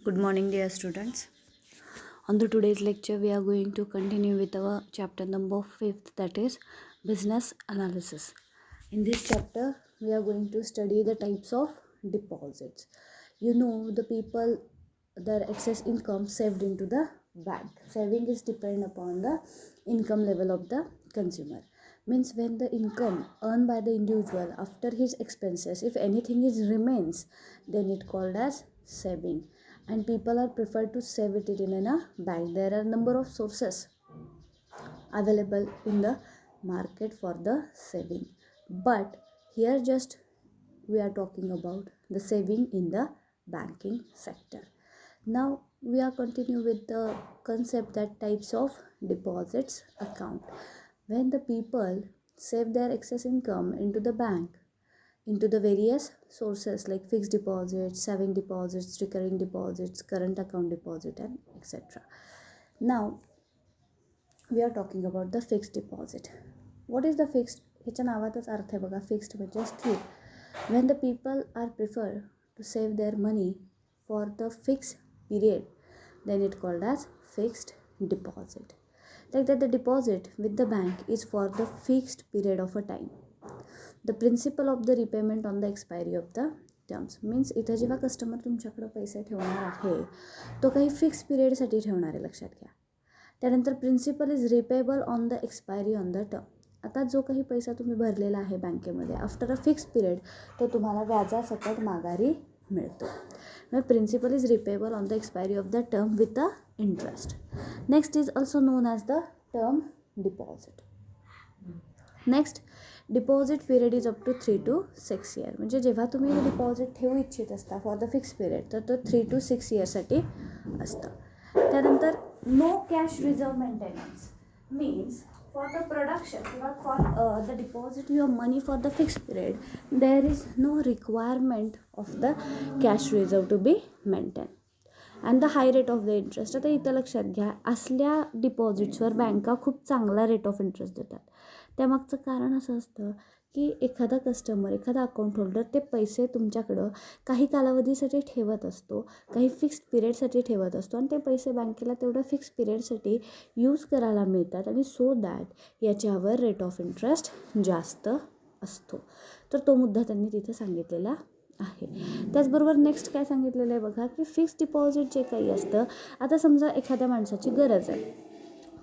Good morning, dear students. On the today's lecture, we are going to continue with our chapter number 5, that is business analysis. In this chapter, we are going to study the types of deposits. You know, the people, their excess income saved into the bank. Saving is depend upon the income level of the consumer. Means when the income earned by the individual after his expenses, if anything is remains, then it called as saving, and people are preferred to save it in a bank. There are number of sources available in the market for the saving, but here just we are talking about the saving in the banking sector. Now we are continue with the concept that types of deposits account. When the people save their excess income into the bank, into the various sources like fixed deposits, saving deposits, recurring deposits, current account deposit, and etc. Now we are talking about the fixed deposit. What is the fixed? ह्याच्या नावातच अर्थ आहे बघा. Fixed म्हणजे स्थिर. When the people are prefer to save their money for the fixed period, then it called as fixed deposit. Like that, the deposit with the bank is for the fixed period of a time. The principle of the repayment on the expiry of the terms. Means इथं जेव्हा customer तुमच्याकडं पैसे ठेवणार आहे तो काही fix पिरियडसाठी ठेवणार आहे, लक्षात घ्या. त्यानंतर principal is repayable on the expiry on the term. आता जो काही पैसा तुम्ही भरलेला आहे बँकेमध्ये आफ्टर अ फिक्स पिरियड तो तुम्हाला व्याजासकट माघारी मिळतो. मग principal is repayable on the expiry of the term with the interest. Next is also known as the term deposit. Next, deposit period is up to 3 to 6 years. म्हणजे जेव्हा तुम्ही deposit ठेवू इच्छित असता फॉर द फिक्स पिरियड तर तो 3 to 6 yearsसाठी असतं. त्यानंतर no cash reserve maintenance. Means for the production किंवा for the deposit your money for the fix period there is no requirement of the cash reserve to be maintain and the high rate of the interest. आता इथं लक्षात घ्या, असल्या डिपॉझिट्सवर बँका खूप चांगला rate of interest देतात. त्यामागचं कारण असं असतं की एखादा कस्टमर, एखादा अकाउंट होल्डर ते पैसे तुमच्याकडं काही कालावधीसाठी ठेवत असतो, काही फिक्स्ड पिरियडसाठी ठेवत असतो आणि ते पैसे बँकेला तेवढ्या फिक्स पिरियडसाठी यूज करायला मिळतात आणि सो दॅट याच्यावर रेट ऑफ इंटरेस्ट जास्त असतो. तर तो मुद्दा त्यांनी तिथे सांगितलेला आहे. त्याचबरोबर नेक्स्ट काय सांगितलेलं आहे बघा, की फिक्स्ड डिपॉझिट जे काही असतं, आता समजा एखाद्या माणसाची गरज आहे,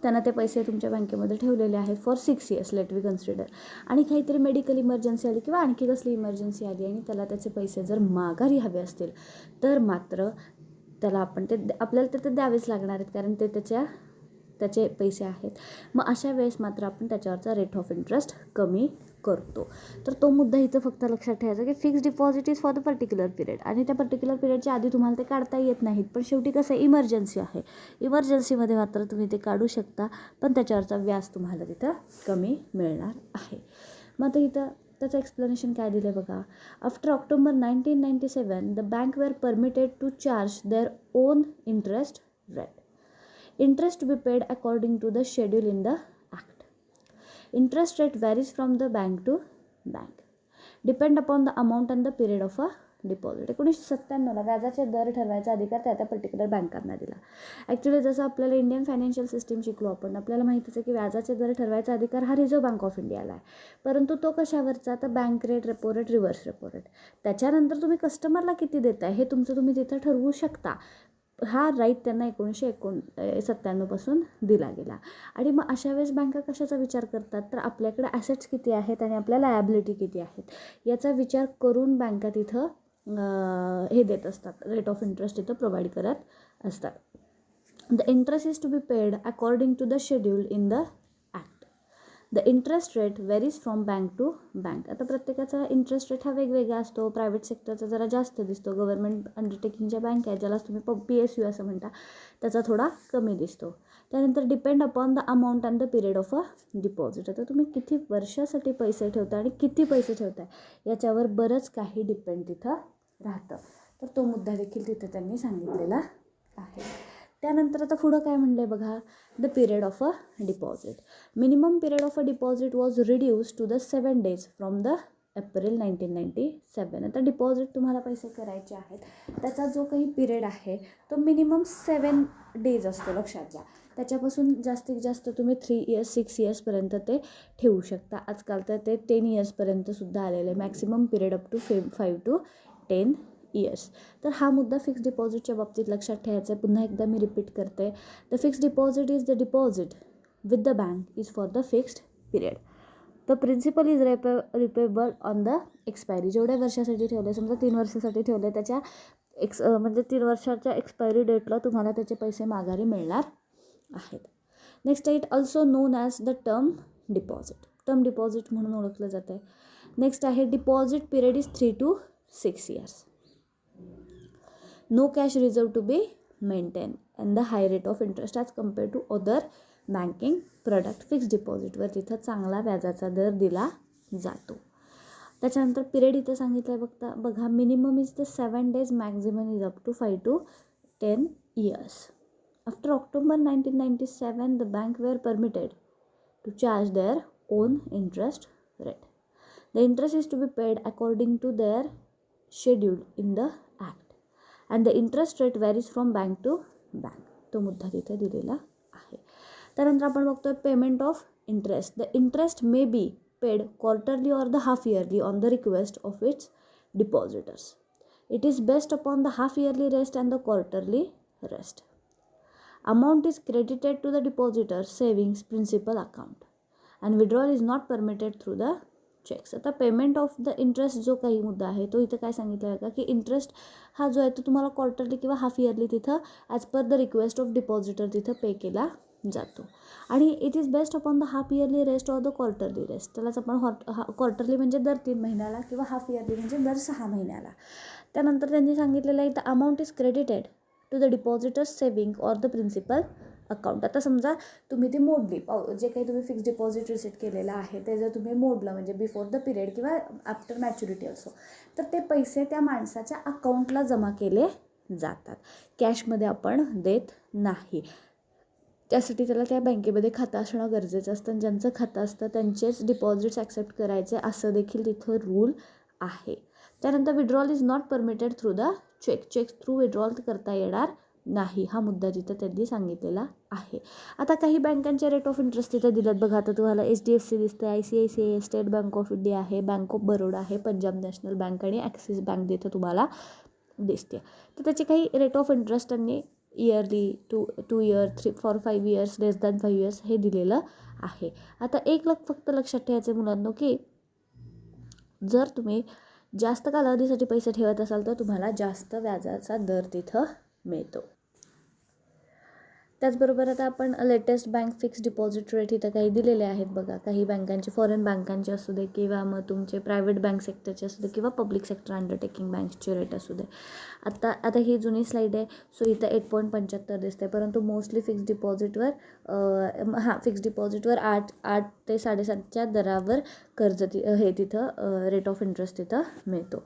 त्यांना ते पैसे तुमच्या बँकेमध्ये ठेवलेले आहेत for 6 years, let we consider, आणि काहीतरी मेडिकल इमर्जन्सी आली किंवा आणखी कसली इमर्जन्सी आली आणि त्याला त्याचे पैसे जर माघारी हवे असतील तर मात्र त्याला आपण ते आपल्याला ते द्यावेच लागणार आहेत, कारण ते त्याचे पैसे आहेत. मग अशा वेळेस मात्र आपण त्याच्यावरचा रेट ऑफ इंटरेस्ट कमी करतो. तर तो मुद्दा इथं फक्त लक्षात ठेवायचा की fixed deposit is for the particular period, आणि त्या पर्टिक्युलर पिरियडच्या आधी तुम्हाला ते काढता येत नाहीत, पण शेवटी कसं इमर्जन्सी आहे, इमर्जन्सीमध्ये मात्र तुम्ही ते काढू शकता, पण त्याच्यावरचा व्याज तुम्हाला तिथं कमी मिळणार आहे. मग आता इथं त्याचं एक्सप्लेनेशन काय दिलं आहे बघा. After October 1997 the bank were permitted to charge their own interest rate. Interest to be paid according to the schedule in the act. Interest rate varies from the bank to bank. Depend upon the amount and the period of a deposit. 1997ला व्याजाचे दर ठरवायचा अधिकार त्या particular बँकांना दिला. Actually जसं आपल्याला इंडियन फायनान्शियल सिस्टीम शिकलो आपण, आपल्याला माहितीच आहे की व्याजाचे दर ठरवायचा अधिकार हा रिझर्व्ह बँक ऑफ इंडियाला आहे, परंतु तो कशावरचा, तर bank rate, repo rate, reverse repo rate. त्याच्यानंतर तुम्ही कस्टमरला किती देताय हे तुमचं तुम्ही तिथं ठरवू शकता. हा राईट त्यांना 1997पासून दिला गेला. आणि मग अशा वेळेस बँका कशाचा विचार करतात, तर आपल्याकडे ॲसेट्स किती आहेत आणि आपल्या लायबिलिटी किती आहेत याचा विचार करून बँका तिथं हे देत असतात, रेट ऑफ इंटरेस्ट इथं प्रोव्हाइड करत असतात. The interest is to be paid according to the schedule in the act. The interest rate varies from bank to bank. आता प्रत्येकाचा इंटरेस्ट रेट हा वेगवेगळा असतो. प्रायव्हेट सेक्टरचा जरा जास्त दिसतो, गव्हर्नमेंट अंडरटेकिंगच्या बँक आहेत ज्याला तुम्ही PSU असं म्हणता त्याचा थोडा कमी दिसतो. त्यानंतर depend upon the amount and the period of a deposit. आता तुम्ही किती वर्षासाठी पैसे ठेवता आणि किती पैसे ठेवताय याच्यावर बरंच काही डिपेंड तिथं राहतं. तर तो मुद्दा देखील तिथे त्यांनी सांगितलेला आहे. त्यानंतर आता पुढं काय म्हणलं आहे बघा, the period of a deposit. Minimum period of a deposit was reduce to the 7 days from the April 1997. आता डिपॉझिट तुम्हाला पैसे करायचे आहेत, त्याचा जो काही पिरियड आहे तो मिनिमम 7 days असतो, लक्षात घ्या. त्याच्यापासून जास्तीत जास्त तुम्ही 3 years 6 yearsपर्यंत ते ठेवू शकता. आजकाल तर ते 10 yearsपर्यंतसुद्धा आलेलं आहे. Maximum period up to 5 to 10 years. तर हा मुद्दा फिक्स्ड डिपॉझिटच्या बाबतीत लक्षात ठेवायचा आहे. पुन्हा एकदा मी रिपीट करते. The fixed deposit is the deposit with the bank is for the fixed period. The principal is repayable on the expiry. जेवढ्या वर्षासाठी ठेवले, समजा 3 वर्षासाठी ठेवले, त्याच्या म्हणजे 3 वर्षाच्या एक्सपायरी डेटला तुम्हाला त्याचे पैसे माघारी मिळणार आहेत. नेक्स्ट आहे it also known as the term deposit. Term deposit म्हणून ओळखलं जातं आहे. नेक्स्ट आहे deposit period is 3 to 6 years. No cash reserve to be maintained and the high rate of interest as compared to other banking product. Fixed डिपॉझिटवर तिथं चांगला व्याजाचा दर दिला जातो. त्याच्यानंतर पिरियड इथं सांगितलं आहे बघा, minimum is the 7 days, maximum is up to 5 to 10 years. After October 1997, the bank were permitted to charge their own interest rate. The interest is to be paid according to their schedule in the act. And the interest rate varies from bank to bank. तो मुद्दा तिथे दिलेला आहे. त्यानंतर आपण बघतोय payment of interest. The interest may be paid quarterly or the half yearly on the request of its depositors. It is based upon the half yearly rest and the quarterly rest. Amount is credited to the depositor savings principal account and withdrawal is not permitted through the cheques. आता payment of the interest जो काही मुद्दा आहे तो इथं काय सांगितलं आहे का, की इंटरेस्ट हा जो आहे तो तुम्हाला क्वार्टरली किंवा हाफ इयरली तिथं as per the request of depositor तिथं पे केला जातो. आणि it is based upon the half yearly rest or the quarterly rest. त्यालाच आपण क्वार्टरली म्हणजे दर 3 महिन्याला किंवा हाफ इयरली म्हणजे दर 6 महिन्याला. त्यानंतर त्यांनी सांगितलेलं आहे the amount is credited to the depositors saving or the principal account. आता समजा तुम्ही ती मोडली, जे काही तुम्ही फिक्स्ड डिपॉझिट रिसीट केलेलं आहे ते जर तुम्ही मोडलं म्हणजे बिफोर द पिरियड किंवा आफ्टर मॅच्युरिटी असो, तर ते पैसे त्या माणसाच्या अकाउंटला जमा केले जातात. कॅशमध्ये आपण देत नाही. त्यासाठी त्याला त्या बँकेमध्ये खातं असणं गरजेचं असतं. आणि ज्यांचं खातं असतं त्यांचेच डिपॉझिट्स ॲक्सेप्ट करायचे असं देखील तिथं रूल आहे. त्यानंतर withdrawal is not permitted through the cheque through withdrawal करता येणार नाही. हा मुद्दा तिथं त्यांनी सांगितलेला आहे. आता काही बँकांचे रेट ऑफ इंटरेस्ट तिथं दिलेत बघा. आता तुम्हाला HDFC दिसतं, ICICI, state bank of India आहे, बँक ऑफ बरोडा आहे, पंजाब नॅशनल बँक आणि ॲक्सिस बँक तिथं तुम्हाला दिसते. तर त्याचे काही रेट ऑफ इंटरेस्ट त्यांनी इयरली 2 year 5 years लेस दॅन 5 years हे दिलेलं आहे. आता एक फक्त लक्षात ठेवायचे मुलांनो, की जर तुम्ही जास्त कालावधीसाठी पैसे ठेवत असाल तर तुम्हाला जास्त व्याजाचा दर तिथं मिळतो. त्याचबरोबर आता आपण latest bank fixed deposit rate इथं काही दिलेले आहेत बघा. काही बँकांचे, फॉरेन बँकांचे असू दे किंवा मग तुमचे प्रायव्हेट बँक सेक्टरचे असू दे किंवा पब्लिक सेक्टर अंडरटेकिंग बँक्सचे रेट असू दे. आता ही जुनी स्लाईड आहे, सो इथं 8.75 दिसते. परंतु मोस्टली फिक्स्ड डिपॉझिटवर फिक्स्ड डिपॉझिटवर 8 ते 7.5च्या दरावर कर्ज हे तिथं रेट ऑफ इंटरेस्ट तिथं मिळतो.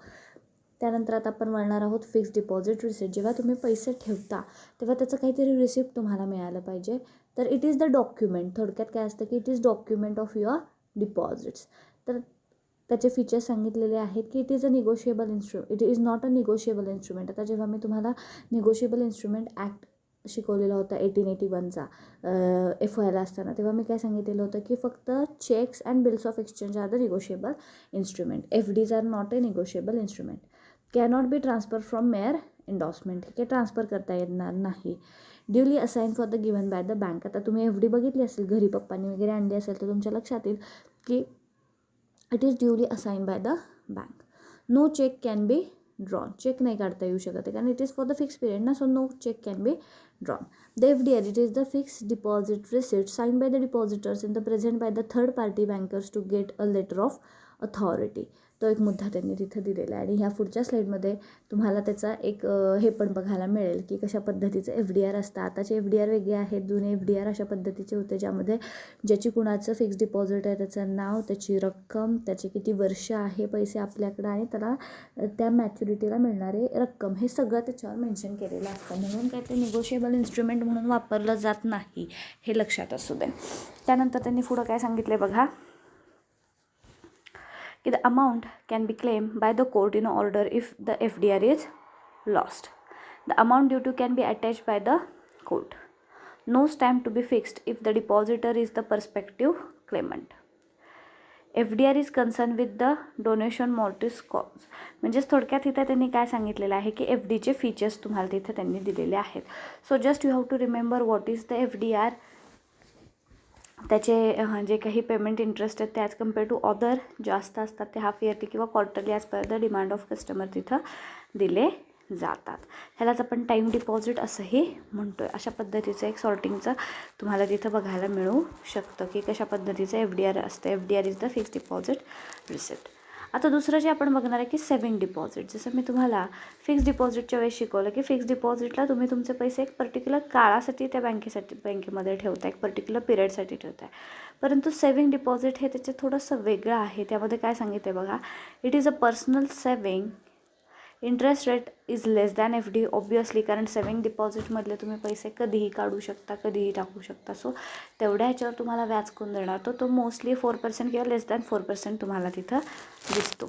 त्यानंतर आता आपण वळणार आहोत फिक्स्ड डिपॉझिट रिसिप्ट. जेव्हा तुम्ही पैसे ठेवता तेव्हा त्याचं काहीतरी रिसिप्ट तुम्हाला मिळालं पाहिजे. तर इट इज द डॉक्युमेंट. थोडक्यात काय असतं की it is document of your deposits. तर त्याचे फीचर्स सांगितलेले आहेत की it is a negotiable it is not a negotiable instrument. आता जेव्हा मी तुम्हाला निगोशिएबल इन्स्ट्रुमेंट ॲक्ट शिकवलेला होता 1881चा FYला असताना, तेव्हा मी काय सांगितलेलं होतं की फक्त cheques and bills of exchange are the negotiable instrument. FDs are not a negotiable instrument. Cannot be transfer from mere endorsement. हे ट्रान्सफर करता येणार नाही. Duly assign for the given by the bank. आता तुम्ही FD बघितली असेल, घरी पप्पांनी वगैरे आणली असेल तर तुमच्या लक्षात येईल की it is duly assign by the bank. No cheque can be drawn. Cheque नाही काढता येऊ शकत कारण it is for the fix period ना, so no cheque can be drawn. The FDR it is the fixed deposit receipt signed by the depositors in the present by the third party bankers to get a letter of authority. तो एक मुद्दा त्यांनी तिथं दिलेला आहे. आणि ह्या पुढच्या स्लाईडमध्ये तुम्हाला त्याचा एक हे पण बघायला मिळेल की कशा पद्धतीचं FDR असतं. आताचे FDR वेगळे आहेत, जुने FDR अशा पद्धतीचे होते ज्यामध्ये ज्याची कुणाचं फिक्स्ड डिपॉझिट आहे त्याचं नाव, त्याची रक्कम, त्याचे किती वर्ष आहे पैसे आपल्याकडं आणि त्याला त्या मॅच्युरिटीला मिळणारे रक्कम हे सगळं त्याच्यावर मेन्शन केलेलं असतं. म्हणून काय ते निगोशिएबल इन्स्ट्रुमेंट म्हणून वापरलं जात नाही, हे लक्षात असू दे. त्यानंतर त्यांनी पुढं काय सांगितलं बघा की the amount can be claim by the court in order if the FDR is lost. The amount due to can be attach by the court. No stamp to be fixed if the depositor is the perspective claimant. FDR is concern with the donation mortis cause. म्हणजेच थोडक्यात इथं त्यांनी काय सांगितलेलं आहे की FDचे features तुम्हाला तिथं त्यांनी दिलेले आहेत. So just you have to remember what is the FDR. त्याचे जे काही पेमेंट इंटरेस्ट आहेत ते ॲज कम्पेअर टू अदर जास्त असतात, ते हाफ इयरली किंवा quarterly as per the demand of customer तिथं दिले जातात. ह्यालाच आपण टाईम डिपॉझिट असंही म्हणतो आहे. अशा पद्धतीचं एक सॉर्टिंगचं तुम्हाला तिथं बघायला मिळू शकतं की कशा पद्धतीचं FDR असतं. FDR is the fixed deposit receipt. आता दुसरं जे आपण बघणार आहे की सेविंग डिपॉझिट. जसं मी तुम्हाला फिक्स्ड डिपॉझिटच्या वेळेस शिकवलं की फिक्स्ड डिपॉझिटला तुम्ही तुमचे पैसे एक पर्टिक्युलर काळासाठी त्या बँकेमध्ये ठेवता, एक पर्टिक्युलर पिरियडसाठी ठेवताय. परंतु सेविंग डिपॉझिट हे त्याचं थोडंसं वेगळं आहे. त्यामध्ये काय सांगितलं बघा, it is a personal saving. Interest rate is less than FD obviously, कारण सेविंग डिपॉझिटमधले तुम्ही पैसे कधीही काढू शकता, कधीही टाकू शकता. सो तेवढ्या ह्याच्यावर तुम्हाला व्याज कोण देणार, तो मोस्टली 4% किंवा लेस दॅन 4% तुम्हाला तिथं दिसतो.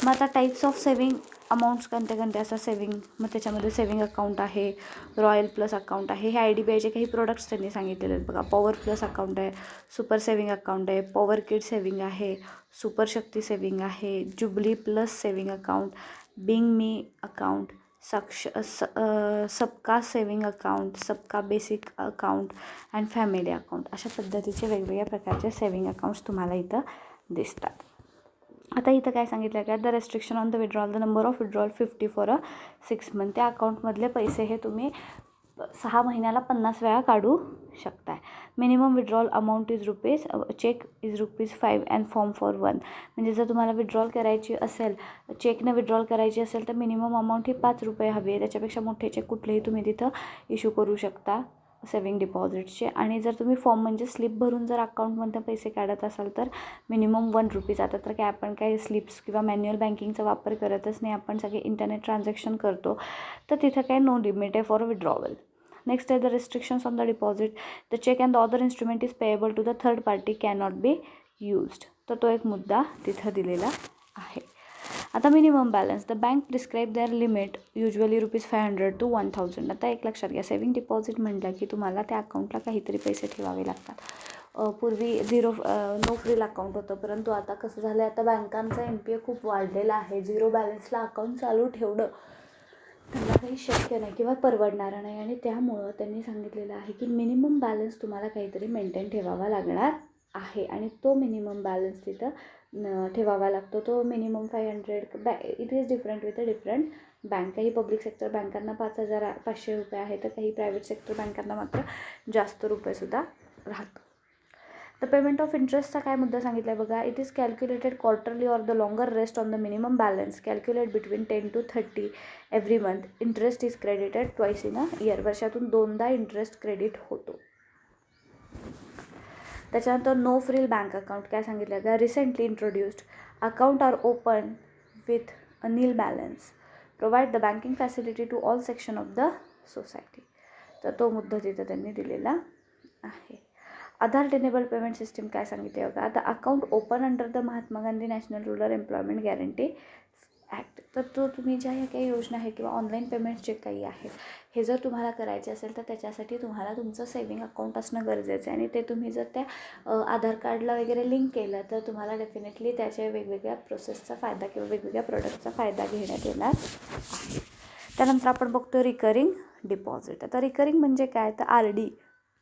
मग आता टाईप्स ऑफ सेविंग अमाऊंट्स कोणते असं सेविंग, मग त्याच्यामध्ये सेविंग अकाउंट आहे, रॉयल प्लस अकाउंट आहे, हे IDBIचे काही प्रोडक्ट्स त्यांनी सांगितलेले आहेत बघा. पॉवर प्लस अकाउंट आहे, सुपर सेविंग अकाउंट आहे, पॉवर किड सेविंग आहे, सुपर शक्ती सेविंग आहे, jubilee plus saving account, being me account, Sabka saving account, Sabka basic account and family account. अशा पद्धतीचे वेगवेगळ्या प्रकारचे सेविंग अकाउंट्स तुम्हाला इथं दिसतात. आता इथं काय सांगितलं का, the restriction on the withdrawal, the number of withdrawal 50 for a 6 month. त्या अकाउंटमधले पैसे हे तुम्ही 6 महिन्याला 50 वेळा काढू शकताय. Minimum withdrawal amount is rupees, cheque is ₹5 and form for 1. म्हणजे जर तुम्हाला विड्रॉल करायची असेल, चेकनं विड्रॉल करायची असेल तर मिनिमम अमाऊंट ही ₹5 हवी आहे. त्याच्यापेक्षा मोठे चेक कुठलेही तुम्ही तिथं इश्यू करू शकता सेविंग डिपॉझिटचे. आणि जर तुम्ही फॉर्म म्हणजे स्लिप भरून जर अकाउंटमध्ये पैसे काढत असाल तर मिनिमम ₹1. आता तर काय आपण काय स्लिप्स किंवा मॅन्युअल बँकिंगचा वापर करतच नाही, आपण सगळे इंटरनेट ट्रान्झॅक्शन करतो, तर तिथं काय नो लिमिट आहे फॉर विड्रॉवल. नेक्स्ट आहे the restrictions on the deposit. The cheque and the other instrument is payable to the third party can not be used. तर तो एक मुद्दा तिथं दिलेला आहे. आता minimum balance, the bank prescribe their limit usually ₹500 to 1000. आता एक लक्षात घ्या, सेविंग डिपॉझिट म्हटलं की तुम्हाला त्या अकाउंटला काहीतरी पैसे ठेवावे लागतात. पूर्वी नो फ्रील अकाउंट होतं, परंतु आता कसं झालं आहे, आता बँकांचा NPA खूप वाढलेला आहे. झिरो बॅलन्सला अकाउंट चालू ठेवणं त्यांना काही शक्य नाही किंवा परवडणारं नाही. आणि त्यामुळं त्यांनी सांगितलेलं आहे की मिनिमम बॅलन्स तुम्हाला काहीतरी मेंटेन ठेवावा लागणार आहे. आणि तो मिनिमम बॅलन्स तिथं ठेवावा लागतो. तो minimum 500. It is different with a different bank. काही पब्लिक सेक्टर बँकांना ₹5,500 आहे, तर काही प्रायव्हेट सेक्टर बँकांना मात्र जास्त रुपयेसुद्धा राहतं. द पेमेंट ऑफ इंटरेस्टचा काय मुद्दा सांगितला आहे बघा, it is calculated quarterly or the longer rest on the minimum balance calculate between 10 to 30 every month. Interest is credited twice in a year. वर्षातून 2दा इंटरेस्ट क्रेडिट होतो. त्याच्यानंतर नो फ्रील बँक अकाउंट काय सांगितलं का, recently introduced account are open with a nil balance, provide the banking facility to all section of the society. तर तो मुद्दा तिथं त्यांनी दिलेला आहे. आधार टेनेबल पेमेंट सिस्टीम काय सांगितले बघा, आता account open under the Mahatma Gandhi national rural employment guarantee act. तर तो तुम्ही ज्या ह्या काही योजना आहे किंवा ऑनलाईन पेमेंट्स जे काही आहेत, हे जर तुम्हाला करायचे असेल तर त्याच्यासाठी तुम्हाला तुमचं सेविंग अकाउंट असणं गरजेचं आहे. आणि ते तुम्ही जर त्या आधार कार्डला वगैरे लिंक केलं तर तुम्हाला डेफिनेटली त्याच्या वेगवेगळ्या प्रोसेसचा फायदा किंवा वेगवेगळ्या प्रोडक्टचा फायदा घेण्यात येणार आहे. त्यानंतर आपण बघतो रिकरिंग डिपॉझिट. आता रिकरिंग म्हणजे काय, तर RD.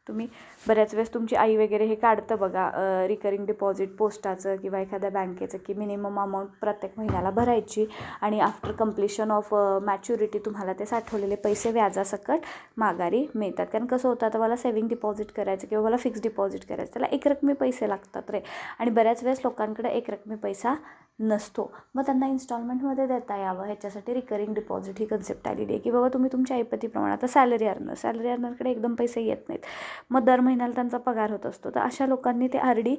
तुम्ही बऱ्याच वेळेस तुमची आई वगैरे हे काढतं बघा रिकरिंग डिपॉझिट पोस्टाचं किंवा एखाद्या बँकेचं, की मिनिमम अमाऊंट प्रत्येक महिन्याला भरायची आणि आफ्टर कम्प्लिशन ऑफ मॅच्युरिटी तुम्हाला ते साठवलेले पैसे व्याजासकट माघारी मिळतात. कारण कसं होतं, आता मला सेविंग डिपॉझिट करायचं किंवा मला फिक्स्ड डिपॉझिट करायचं, त्याला एकरकमी पैसे लागतात रे. आणि बऱ्याच वेळेस लोकांकडे एकरकमी पैसा नसतो, मग त्यांना इन्स्टॉलमेंटमध्ये देता यावं ह्याच्यासाठी रिकरिंग डिपॉझिट ही कन्सेप्ट आलेली आहे. की बाबा तुम्ही तुमच्या ऐपतीप्रमाणे, आता सॅलरी अर्नरकडे एकदम पैसे येत नाहीत, मग दर महिन्याला त्यांचा पगार होत असतो, तर अशा लोकांनी ते RD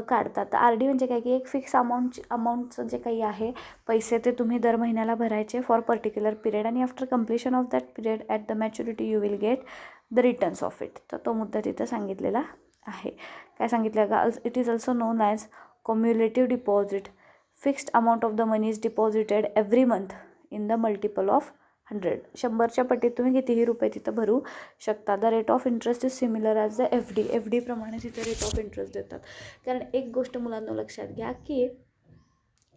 काढतात. तर RD म्हणजे काय की एक फिक्स अमाऊंटचं जे काही आहे पैसे ते तुम्ही दर महिन्याला भरायचे फॉर पर्टिक्युलर पिरियड, आणि after completion of that period at the maturity you will get the returns of it. तर तो मुद्दा तिथं सांगितलेला आहे. काय सांगितलं का, it is also known as cumulative deposit, fixed amount of the money is deposited every month in the multiple of 100. 100च्या पटीत तुम्ही कितीही रुपये तिथं भरू शकता. The rate of interest is similar as the FD. FD प्रमाणे तिथं रेट ऑफ इंटरेस्ट देतात. कारण एक गोष्ट मुलांना लक्षात घ्या की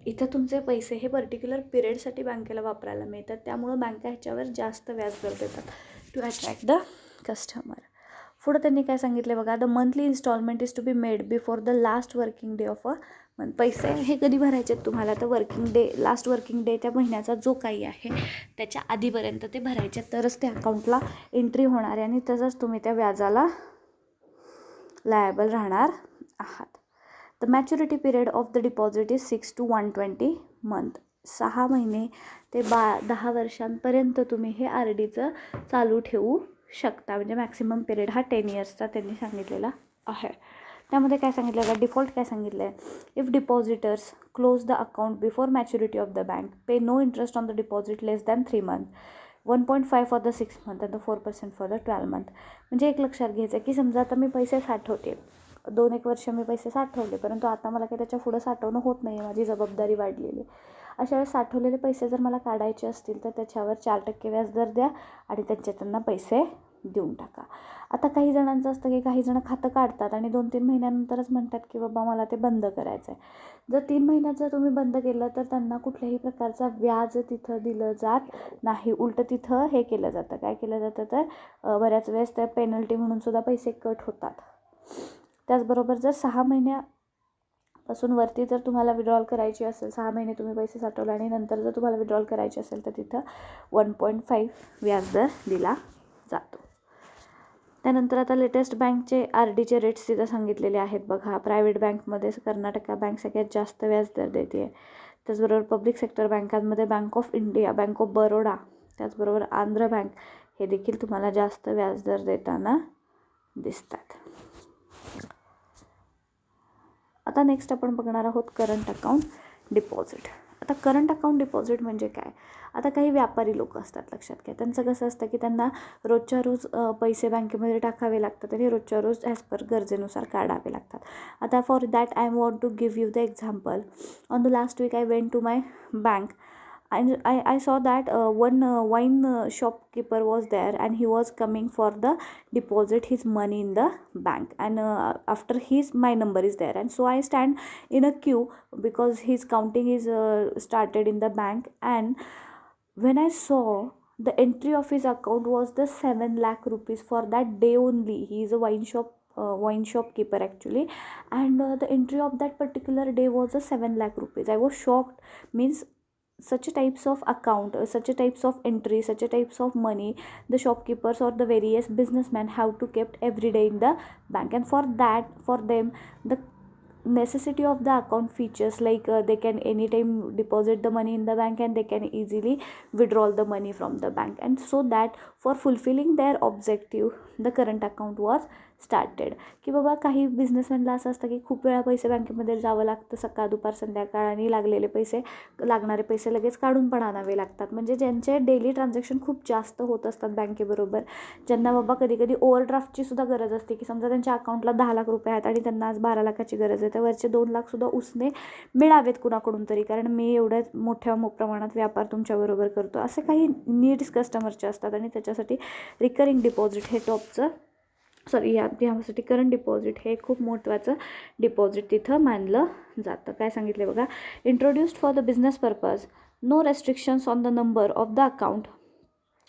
इथं तुमचे पैसे हे पर्टिक्युलर पिरियडसाठी बँकेला वापरायला मिळतात, त्यामुळं बँका ह्याच्यावर जास्त व्याजदर देतात टू अट्रॅक्ट द कस्टमर. पुढं त्यांनी काय सांगितलं बघा, the monthly instalment is to be made before the last working day of a month. पैसे हे कधी भरायचे आहेत तुम्हाला, तर working day, last working day त्या महिन्याचा जो काही आहे त्याच्या आधीपर्यंत ते भरायचे, तरच ते अकाउंटला एंट्री होणार आहे आणि तसंच तुम्ही त्या व्याजाला लायबल राहणार आहात. The maturity period of the deposit is 6 to 120 month. 6 महिने ते 10 वर्षांपर्यंत तुम्ही हे RDचं चालू ठेवू शकता. म्हणजे मॅक्सिमम पिरियड हा 10 yearsचा त्यांनी सांगितलेला आहे. त्यामध्ये काय सांगितलं का, डिफॉल्ट काय सांगितलं आहे, if depositors close the account before maturity of the bank pay no interest on the deposit less than 3 months, 1.5 for the 6 month and the 4% for the 12 month. म्हणजे एक लक्षात घ्यायचं की समजा आता मी पैसे साठवते, 2-1 वर्ष मी पैसे साठवले, परंतु आता मला काही त्याच्या पुढं साठवणं होत नाही आहे, माझी जबाबदारी वाढलेली. अशा वेळेस साठवलेले पैसे जर मला काढायचे असतील तर त्याच्यावर 4% व्याजदर द्या आणि त्यांना पैसे देऊन टाका. आता काही जणांचं असतं की काही जण खातं काढतात आणि 2-3 महिन्यानंतरच म्हणतात की बाबा मला ते बंद करायचं आहे. जर 3 महिन्यात जर तुम्ही बंद केलं तर त्यांना कुठल्याही प्रकारचा व्याज तिथं दिलं जात नाही. उलटं तिथं हे केलं जातं, काय केलं जातं तर बऱ्याच वेळेस त्या पेनल्टी म्हणून सुद्धा पैसे कट होतात. त्याचबरोबर जर 6 महिन्यापासून वरती जर तुम्हाला विड्रॉल करायची असेल, 6 महिने तुम्ही पैसे साठवले आणि नंतर जर तुम्हाला विड्रॉल करायची असेल तर तिथं 1.5 व्याजदर दिला जातो. त्यानंतर आता लेटेस्ट बँकचे RDचे रेट्स तिथं सांगितलेले आहेत बघा. प्रायव्हेट बँकमध्ये कर्नाटका बँक सगळ्यात जास्त व्याजदर देते आहे. त्याचबरोबर पब्लिक सेक्टर बँकांमध्ये bank of India, bank of Baroda, त्याचबरोबर आंध्र बँक हे देखील तुम्हाला जास्त व्याजदर देताना दिसतात. आता नेक्स्ट आपण बघणार आहोत करंट अकाउंट डिपॉझिट. आता करंट अकाउंट डिपॉझिट म्हणजे काय, आता काही व्यापारी लोक असतात, लक्षात घ्या, त्यांचं कसं असतं की त्यांना रोजच्या रोज पैसे बँकेमध्ये टाकावे लागतात आणि रोजच्या रोज ॲज पर गरजेनुसार काढावे लागतात. आता for that I want to give you the example. On the last week I went to my bank and I saw that one wine shopkeeper was there and he was coming for the deposit his money in the bank, and after my number is there, and so I stand in a queue because his counting is started in the bank. And when I saw the entry of his account was the 7 lakh rupees for that day only. He is a wine shopkeeper actually, and the entry of that particular day was a 7 lakh rupees. I was shocked. Means such a types of account, such a types of entry, such a types of money the shopkeepers or the various businessmen have to kept every day in the bank. And for that, for them, the necessity of the account features like they can anytime deposit the money in the bank and they can easily withdraw the money from the bank. And so that for fulfilling their objective, the current account was started. की बाबा काही बिझनेसमॅनला असं असतं की खूप वेळा पैसे बँकेमध्ये जावं लागतं, सकाळ दुपार संध्याकाळ, आणि लागणारे पैसे लगेच काढून पण आणावे लागतात. म्हणजे ज्यांचे डेली ट्रान्झॅक्शन खूप जास्त होत असतात बँकेबरोबर, ज्यांना बाबा कधी कधी ओव्हरड्राफ्टची सुद्धा गरज असते, की समजा त्यांच्या अकाउंटला 10 लाख रुपये आहेत आणि त्यांना आज 12 लाखाची गरज आहे, त्यावरचे 2 लाख सुद्धा उसने मिळावेत कुणाकडून तरी, कारण मी एवढ्या मोठ्या प्रमाणात व्यापार तुमच्याबरोबर करतो, असे काही नीड्स कस्टमरचे असतात. आणि त्याच्यासाठी रिकरिंग डिपॉझिट हे यासाठी करंट डिपॉझिट हे खूप महत्त्वाचं डिपॉझिट तिथं मानलं जातं. काय सांगितले बघा, introduced for the business purpose, no restrictions on the number of the account,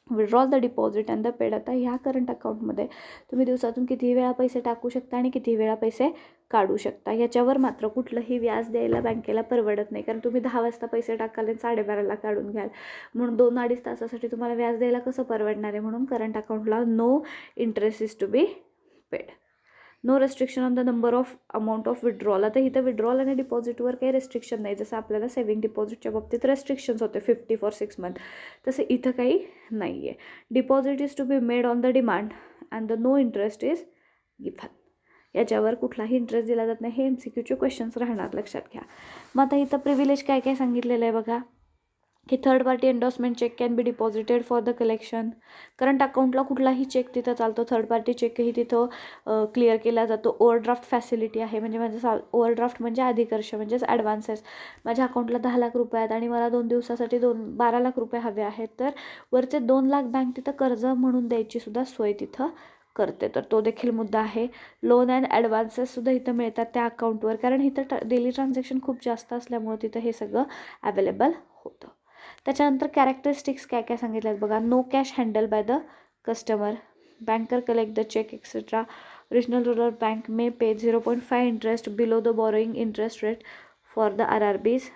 withdrawal the deposit and the paid. आता ह्या करंट अकाउंटमध्ये तुम्ही दिवसातून कितीही वेळा पैसे टाकू शकता आणि कितीही वेळा पैसे काढू शकता. याच्यावर मात्र कुठलंही व्याज द्यायला बँकेला परवडत नाही, कारण तुम्ही 10 वाजता पैसे टाकाल आणि 12:30ला काढून घ्याल, म्हणून 2-2.5 तासासाठी तुम्हाला व्याज द्यायला कसं परवडणार आहे. म्हणून करंट अकाउंटला no interest is to be paid. No restriction on the number of amount of withdrawal. आता इथं विड्रॉल आणि डिपॉझिटवर काही रेस्ट्रिक्शन नाही, जसं आपल्याला सेव्हिंग डिपॉझिटच्या बाबतीत रेस्ट्रिक्शन्स होते 50 फॉर 6 months, तसं इथं काही नाही आहे. Deposit is to be made on the demand and the no interest is given. याच्यावर कुठलाही इंटरेस्ट दिला जात नाही. हे MCQचे क्वेश्चन्स राहणार, लक्षात घ्या. मग आता इथं प्रिव्हिलेज काय काय सांगितलेलं आहे बघा. की third party endorsement cheque can be deposited for the collection. Current अकाउंटला कुठलाही चेक तिथं चालतो, थर्ड पार्टी चेकही तिथं क्लिअर केला जातो. ओव्हरड्राफ्ट फॅसिलिटी आहे, म्हणजे माझं ओव्हरड्राफ्ट म्हणजे अधिकर्ष म्हणजेच ॲडव्हान्सेस. माझ्या अकाउंटला 10 लाख रुपये आहेत आणि मला 2 दिवसासाठी 12 लाख रुपये हवे आहेत, तर वरचे 2 लाख बँक तिथं कर्ज म्हणून द्यायची सुद्धा सोय तिथं करते, तर तो देखील मुद्दा आहे. लोन अँड ॲडव्हान्सेससुद्धा इथं मिळतात त्या अकाउंटवर, कारण इथं डेली ट्रान्झॅक्शन खूप जास्त असल्यामुळे तिथं हे सगळं अवेलेबल होतं. त्याच्यानंतर कॅरेक्टरिस्टिक्स काय काय सांगितलं आहेत बघा. No cash handle by the customer, banker collect the cheque etcetera, regional rural bank may pay 0.5 interest below the borrowing interest rate for the RRBs.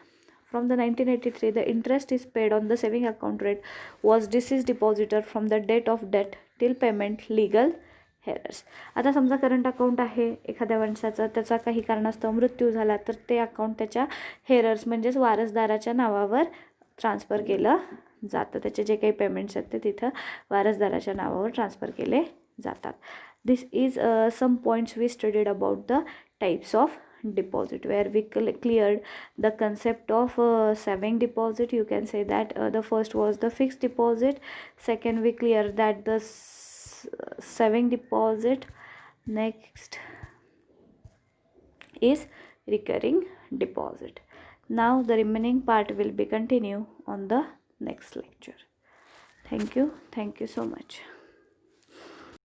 From the 1983, the interest is paid on the saving account rate was deceased depositor from the date of death till payment legal हेरर्स. आता समजा current account आहे एखाद्या माणसाचा, त्याचा काही कारणास्तव मृत्यू झाला, तर ते अकाउंट त्याच्या हेरर्स म्हणजेच वारसदाराच्या नावावर ट्रान्सफर केलं जातं. त्याचे जे काही पेमेंट्स आहेत ते तिथं वारसदाराच्या नावावर ट्रान्सफर केले जातात. This is some points we studied about the types of deposit, where we cleared the concept of saving deposit. You can say that the first was the fixed deposit, second we cleared that the saving deposit, next is recurring deposit. Now the remaining part will be continue on the next lecture. Thank you so much.